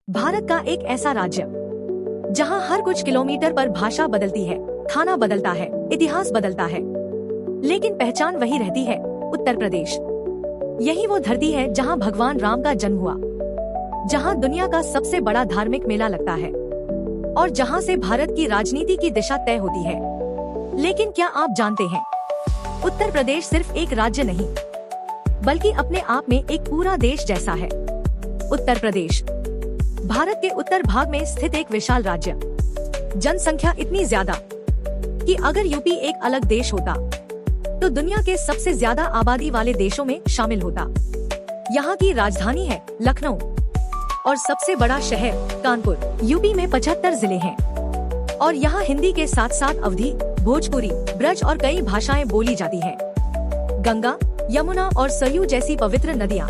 भारत का एक ऐसा राज्य जहां हर कुछ किलोमीटर पर भाषा बदलती है, खाना बदलता है, इतिहास बदलता है, लेकिन पहचान वही रहती है, उत्तर प्रदेश। यही वो धरती है जहां भगवान राम का जन्म हुआ, जहां दुनिया का सबसे बड़ा धार्मिक मेला लगता है और जहां से भारत की राजनीति की दिशा तय होती है। लेकिन क्या आप जानते हैं, उत्तर प्रदेश सिर्फ एक राज्य नहीं, बल्कि अपने आप में एक पूरा देश जैसा है। उत्तर प्रदेश भारत के उत्तर भाग में स्थित एक विशाल राज्य, जनसंख्या इतनी ज्यादा कि अगर यूपी एक अलग देश होता तो दुनिया के सबसे ज्यादा आबादी वाले देशों में शामिल होता। यहाँ की राजधानी है लखनऊ और सबसे बड़ा शहर कानपुर। यूपी में 75 जिले हैं और यहाँ हिंदी के साथ साथ अवधी, भोजपुरी, ब्रज और कई भाषाएं बोली जाती हैं। गंगा, यमुना और सरयू जैसी पवित्र नदियाँ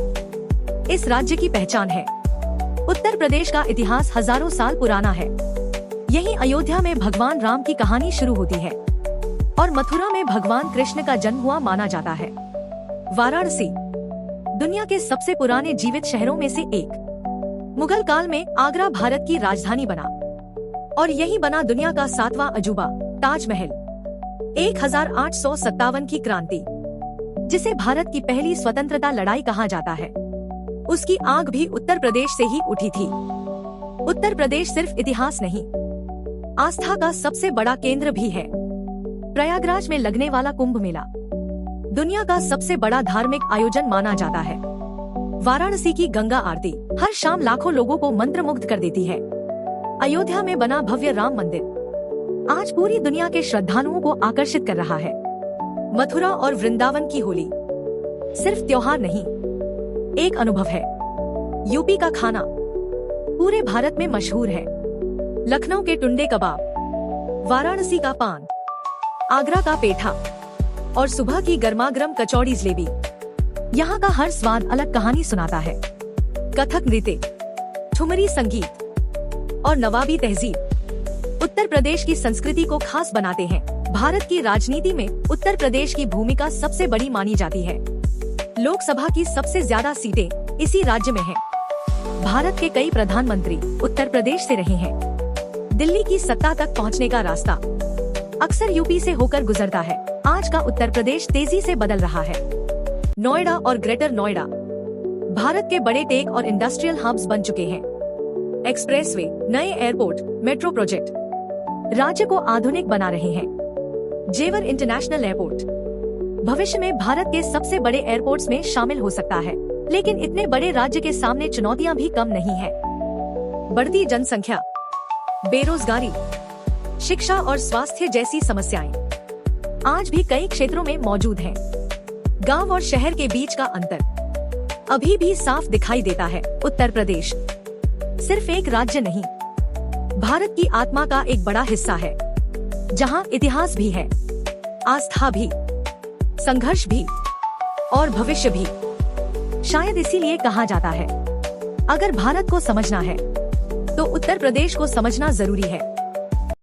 इस राज्य की पहचान है। उत्तर प्रदेश का इतिहास हजारों साल पुराना है। यहीं अयोध्या में भगवान राम की कहानी शुरू होती है और मथुरा में भगवान कृष्ण का जन्म हुआ माना जाता है। वाराणसी दुनिया के सबसे पुराने जीवित शहरों में से एक। मुगल काल में आगरा भारत की राजधानी बना और यही बना दुनिया का 7वां अजूबा ताजमहल। 1857 की क्रांति, जिसे भारत की पहली स्वतंत्रता लड़ाई कहा जाता है, उसकी आग भी उत्तर प्रदेश से ही उठी थी। उत्तर प्रदेश सिर्फ इतिहास नहीं, आस्था का सबसे बड़ा केंद्र भी है। प्रयागराज में लगने वाला कुंभ मेला दुनिया का सबसे बड़ा धार्मिक आयोजन माना जाता है। वाराणसी की गंगा आरती हर शाम लाखों लोगों को मंत्रमुग्ध कर देती है। अयोध्या में बना भव्य राम मंदिर आज पूरी दुनिया के श्रद्धालुओं को आकर्षित कर रहा है। मथुरा और वृंदावन की होली सिर्फ त्योहार नहीं, एक अनुभव है। यूपी का खाना पूरे भारत में मशहूर है। लखनऊ के टुंडे कबाब, वाराणसी का पान, आगरा का पेठा और सुबह की गर्मागर्म कचौड़ी जलेबी, यहाँ का हर स्वाद अलग कहानी सुनाता है। कथक नृत्य, ठुमरी संगीत और नवाबी तहजीब उत्तर प्रदेश की संस्कृति को खास बनाते हैं। भारत की राजनीति में उत्तर प्रदेश की भूमिका सबसे बड़ी मानी जाती है। लोकसभा की सबसे ज्यादा सीटें इसी राज्य में हैं। भारत के कई प्रधानमंत्री उत्तर प्रदेश से रहे हैं। दिल्ली की सत्ता तक पहुंचने का रास्ता अक्सर यूपी से होकर गुजरता है। आज का उत्तर प्रदेश तेजी से बदल रहा है। नोएडा और ग्रेटर नोएडा भारत के बड़े टेक और इंडस्ट्रियल हब्स बन चुके हैं। एक्सप्रेसवे, नए एयरपोर्ट, मेट्रो प्रोजेक्ट राज्य को आधुनिक बना रहे हैं। जेवर इंटरनेशनल एयरपोर्ट भविष्य में भारत के सबसे बड़े एयरपोर्ट्स में शामिल हो सकता है। लेकिन इतने बड़े राज्य के सामने चुनौतियां भी कम नहीं है। बढ़ती जनसंख्या, बेरोजगारी, शिक्षा और स्वास्थ्य जैसी समस्याएं आज भी कई क्षेत्रों में मौजूद हैं। गांव और शहर के बीच का अंतर अभी भी साफ दिखाई देता है। उत्तर प्रदेश सिर्फ एक राज्य नहीं, भारत की आत्मा का एक बड़ा हिस्सा है, जहां इतिहास भी है, आस्था भी, संघर्ष भी और भविष्य भी। शायद इसीलिए कहा जाता है, अगर भारत को समझना है तो उत्तर प्रदेश को समझना जरूरी है।